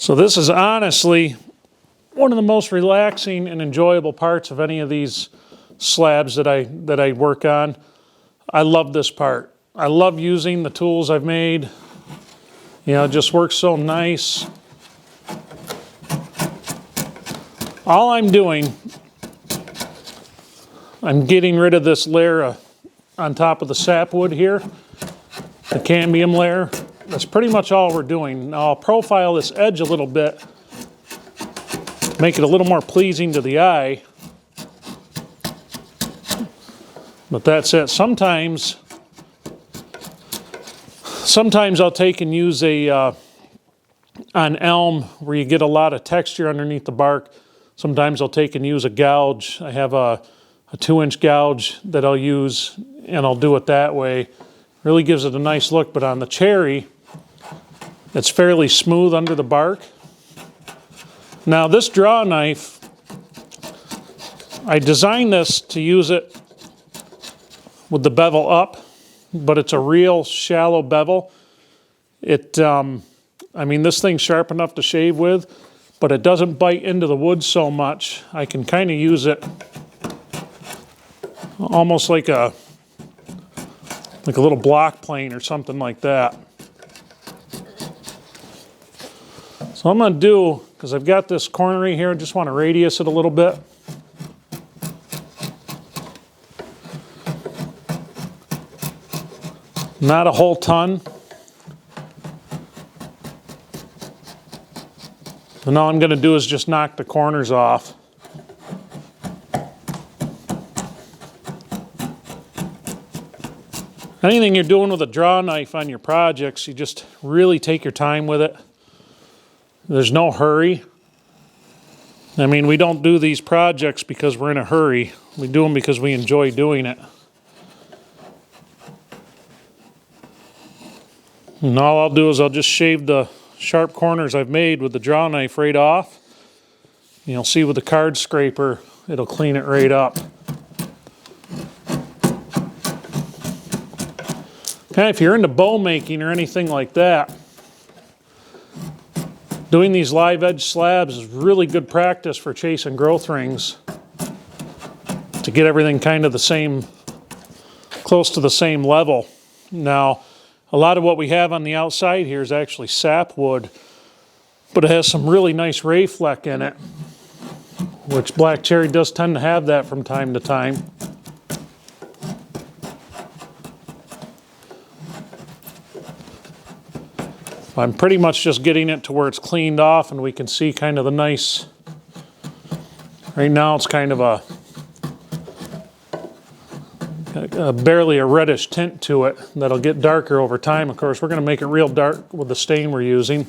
So this is honestly one of the most relaxing and enjoyable parts of any of these slabs that I work on. I love this part. I love using the tools I've made. You know, it just works so nice. All I'm doing, I'm getting rid of this layer on top of the sapwood here, the cambium layer. That's pretty much all we're doing. Now I'll profile this edge a little bit, make it a little more pleasing to the eye. But that's it. Sometimes I'll take and use on elm where you get a lot of texture underneath the bark. Sometimes I'll take and use a gouge. I have a 2-inch gouge that I'll use, and I'll do it that way. Really gives it a nice look. But on the cherry, it's fairly smooth under the bark. Now this draw knife, I designed this to use it with the bevel up, but it's a real shallow bevel. I mean, this thing's sharp enough to shave with, but it doesn't bite into the wood so much. I can kind of use it almost like a little block plane or something like that. So I'm going to do, because I've got this corner right here, I just want to radius it a little bit. Not a whole ton. And all I'm going to do is just knock the corners off. Anything you're doing with a draw knife on your projects, you just really take your time with it. There's no hurry. I mean, we don't do these projects because we're in a hurry. We do them because we enjoy doing it. And all I'll do is I'll just shave the sharp corners I've made with the draw knife right off. You'll see with the card scraper, it'll clean it right up. Okay, if you're into bow making or anything like that, doing these live edge slabs is really good practice for chasing growth rings to get everything kind of the same, close to the same level. Now, a lot of what we have on the outside here is actually sapwood, but it has some really nice rayfleck in it, which black cherry does tend to have that from time to time. I'm pretty much just getting it to where it's cleaned off and we can see kind of the nice, right now it's kind of barely a reddish tint to it that'll get darker over time. Of course, we're going to make it real dark with the stain we're using.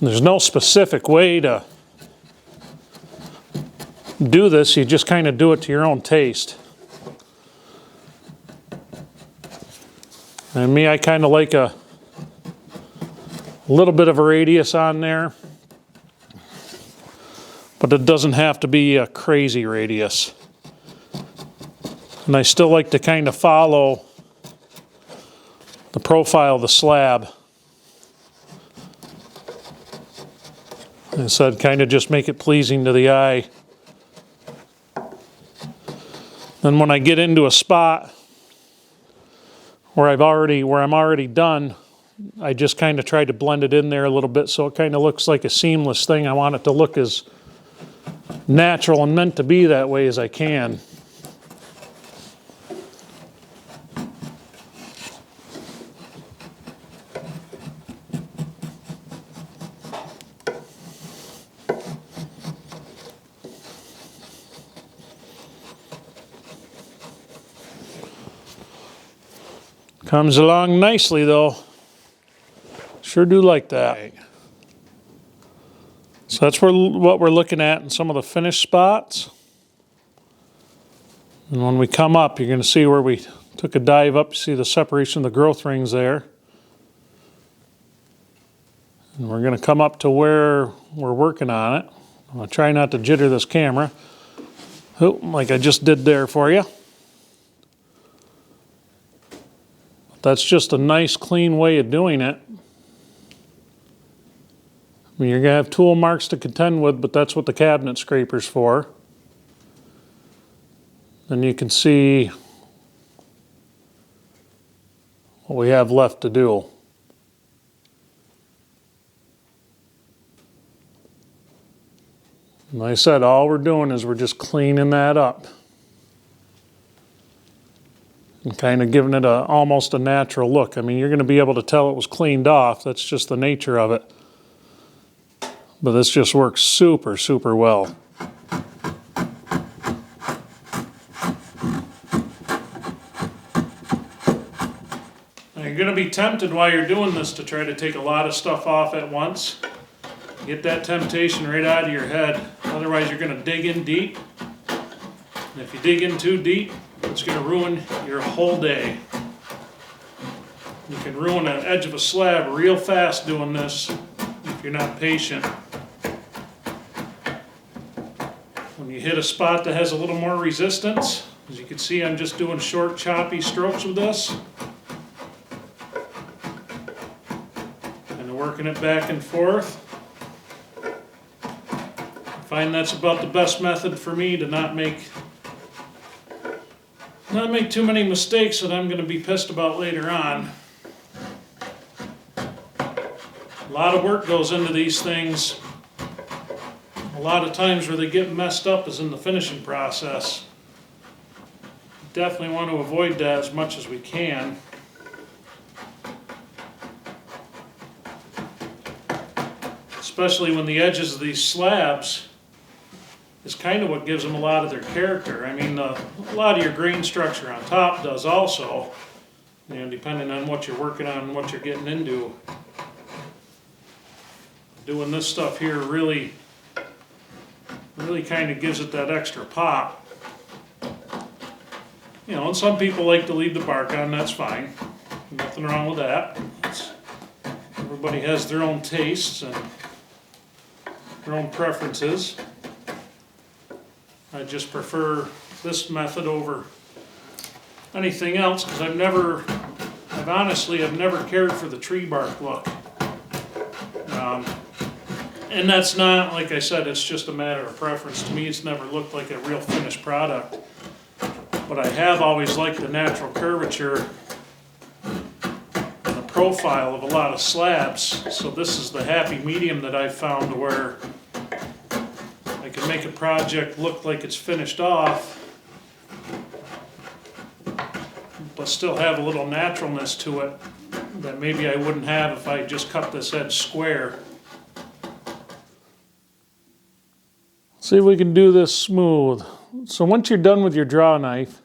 There's no specific way to do this, you just kind of do it to your own taste. And me, I kind of like a little bit of a radius on there, but it doesn't have to be a crazy radius. And I still like to kind of follow the profile of the slab. Like I said, kind of just make it pleasing to the eye. Then when I get into a spot where I'm already done, I just kind of try to blend it in there a little bit so it kind of looks like a seamless thing. I want it to look as natural and meant to be that way as I can. Comes along nicely though. Sure do like that. So that's what we're looking at in some of the finished spots. And when we come up, you're going to see where we took a dive up. You see the separation of the growth rings there. And we're going to come up to where we're working on it. I'm going to try not to jitter this camera. Oh, like I just did there for you. That's just a nice, clean way of doing it. I mean, you're going to have tool marks to contend with, but that's what the cabinet scraper's for. Then you can see what we have left to do. And like I said, all we're doing is we're just cleaning that up. And kind of giving it almost a natural look. I mean, you're going to be able to tell it was cleaned off. That's just the nature of it. But this just works super, super well. Now you're going to be tempted while you're doing this to try to take a lot of stuff off at once. Get that temptation right out of your head. Otherwise you're going to dig in deep. And if you dig in too deep, it's going to ruin your whole day. You can ruin the edge of a slab real fast doing this if you're not patient. When you hit a spot that has a little more resistance, as you can see, I'm just doing short, choppy strokes with this. And working it back and forth. I find that's about the best method for me to not make too many mistakes that I'm going to be pissed about later on. A lot of work goes into these things. A lot of times where they get messed up is in the finishing process. Definitely want to avoid that as much as we can. Especially when the edges of these slabs is kind of what gives them a lot of their character. I mean, a lot of your grain structure on top does also, you know, depending on what you're working on and what you're getting into. Doing this stuff here really kind of gives it that extra pop. You know, and some people like to leave the bark on, that's fine. Nothing wrong with that. Everybody has their own tastes and their own preferences. I just prefer this method over anything else because I've never cared for the tree bark look. And that's not, like I said, it's just a matter of preference. To me, it's never looked like a real finished product. But I have always liked the natural curvature and the profile of a lot of slabs. So this is the happy medium that I've found where I can make a project look like it's finished off, but still have a little naturalness to it that maybe I wouldn't have if I just cut this edge square. See if we can do this smooth. So once you're done with your draw knife,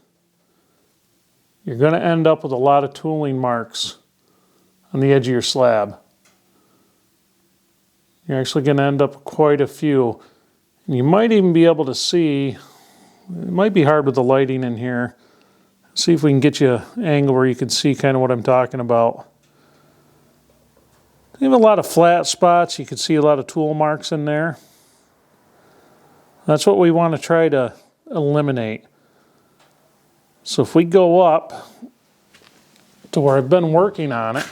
you're going to end up with a lot of tooling marks on the edge of your slab. You're actually going to end up with quite a few. And you might even be able to see, it might be hard with the lighting in here. See if we can get you an angle where you can see kind of what I'm talking about. You have a lot of flat spots. You can see a lot of tool marks in there. That's what we want to try to eliminate. So if we go up to where I've been working on it,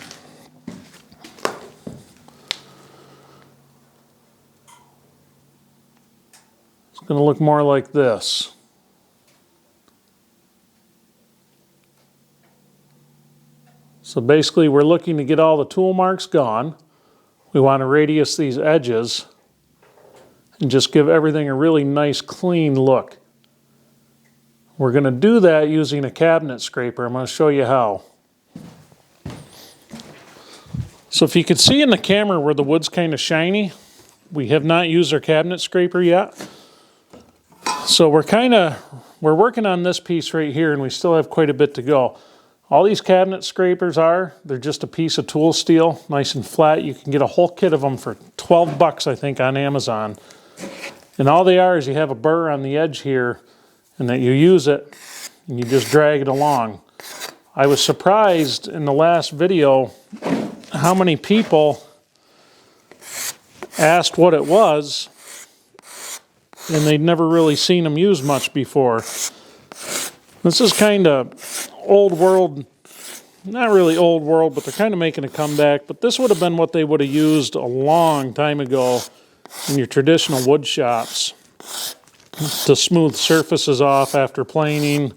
it's going to look more like this. So basically we're looking to get all the tool marks gone. We want to radius these edges and just give everything a really nice clean look. We're going to do that using a cabinet scraper. I'm going to show you how. So if you can see in the camera where the wood's kind of shiny, we have not used our cabinet scraper yet. So we're working on this piece right here and we still have quite a bit to go. All these cabinet scrapers they're just a piece of tool steel, nice and flat. You can get a whole kit of them for 12 bucks, I think, on Amazon. And all they are is you have a burr on the edge here and that you use it and you just drag it along. I was surprised in the last video how many people asked what it was and they'd never really seen them used much before. This is kind of old world not really old world, but they're kind of making a comeback. But this would have been what they would have used a long time ago in your traditional wood shops to smooth surfaces off after planing,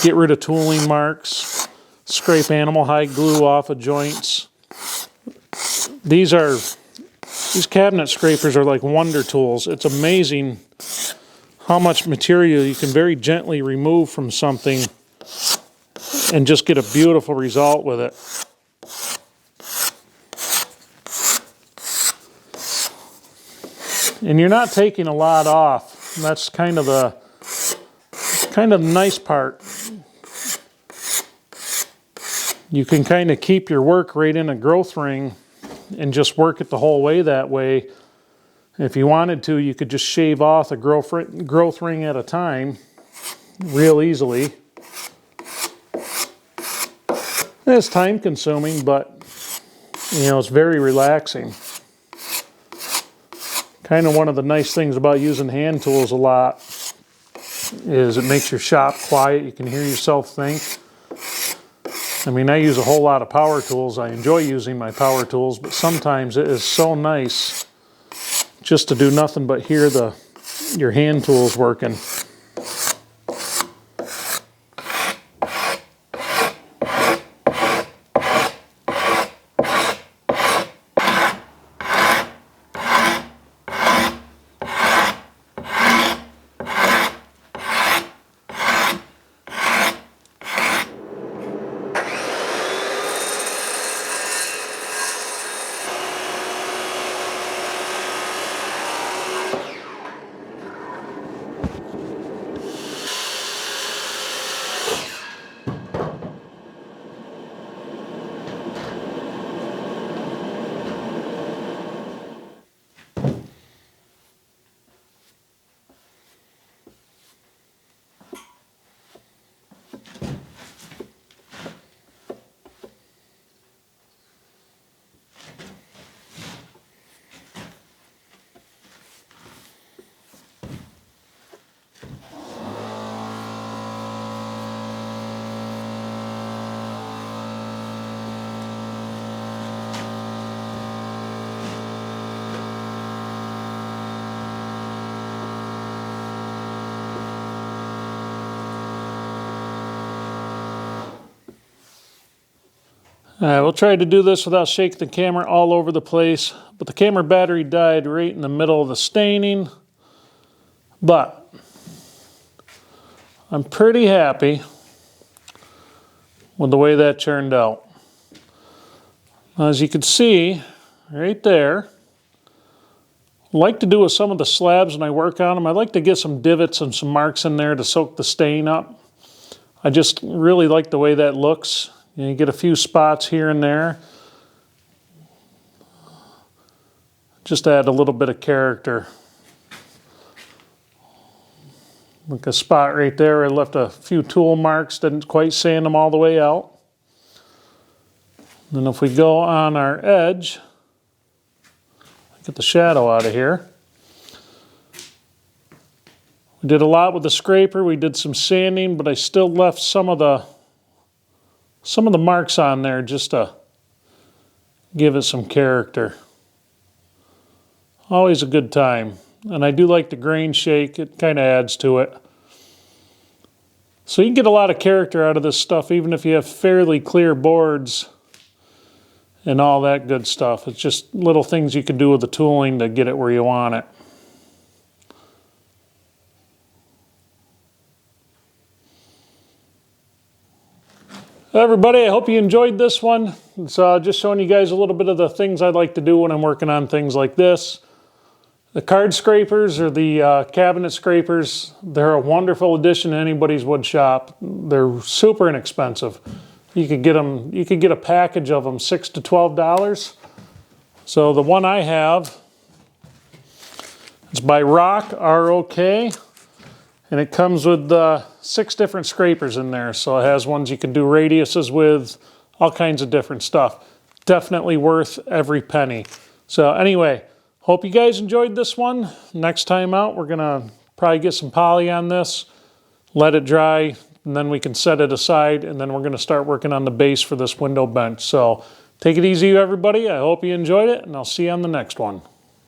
get rid of tooling marks, scrape animal hide glue off of joints. These cabinet scrapers are like wonder tools. It's amazing how much material you can very gently remove from something and just get a beautiful result with it. And you're not taking a lot off. That's kind of the nice part. You can kind of keep your work right in a growth ring and just work it the whole way that way. If you wanted to, you could just shave off a growth ring at a time real easily. It's time consuming, but it's very relaxing. Kind of one of the nice things about using hand tools a lot is it makes your shop quiet. You can hear yourself think. I mean, I use a whole lot of power tools. I enjoy using my power tools, but sometimes it is so nice just to do nothing but hear your hand tools working. All right, we'll try to do this without shaking the camera all over the place, but the camera battery died right in the middle of the staining. But I'm pretty happy with the way that turned out. As you can see right there, I like to do with some of the slabs when I work on them, I like to get some divots and some marks in there to soak the stain up. I just really like the way that looks. You get a few spots here and there. Just add a little bit of character. Like a spot right there, I left a few tool marks, didn't quite sand them all the way out. Then if we go on our edge, get the shadow out of here. We did a lot with the scraper, we did some sanding, but I still left some of the marks on there just to give it some character. Always a good time. And I do like the grain shake, it kind of adds to it. So you can get a lot of character out of this stuff even if you have fairly clear boards and all that good stuff. It's just little things you can do with the tooling to get it where you want it. Everybody, I hope you enjoyed this one. It's just showing you guys a little bit of the things I like to do when I'm working on things like this. The card scrapers or the cabinet scrapers, they're a wonderful addition to anybody's wood shop. They're super inexpensive. You could get them. You could get a package of them, $6 to $12. So the one I have, it's by Rock, R-O-K. And it comes with 6 different scrapers in there. So it has ones you can do radiuses with, all kinds of different stuff. Definitely worth every penny. So anyway, hope you guys enjoyed this one. Next time out, we're gonna probably get some poly on this, let it dry, and then we can set it aside, and then we're going to start working on the base for this window bench. So take it easy, everybody. I hope you enjoyed it, and I'll see you on the next one.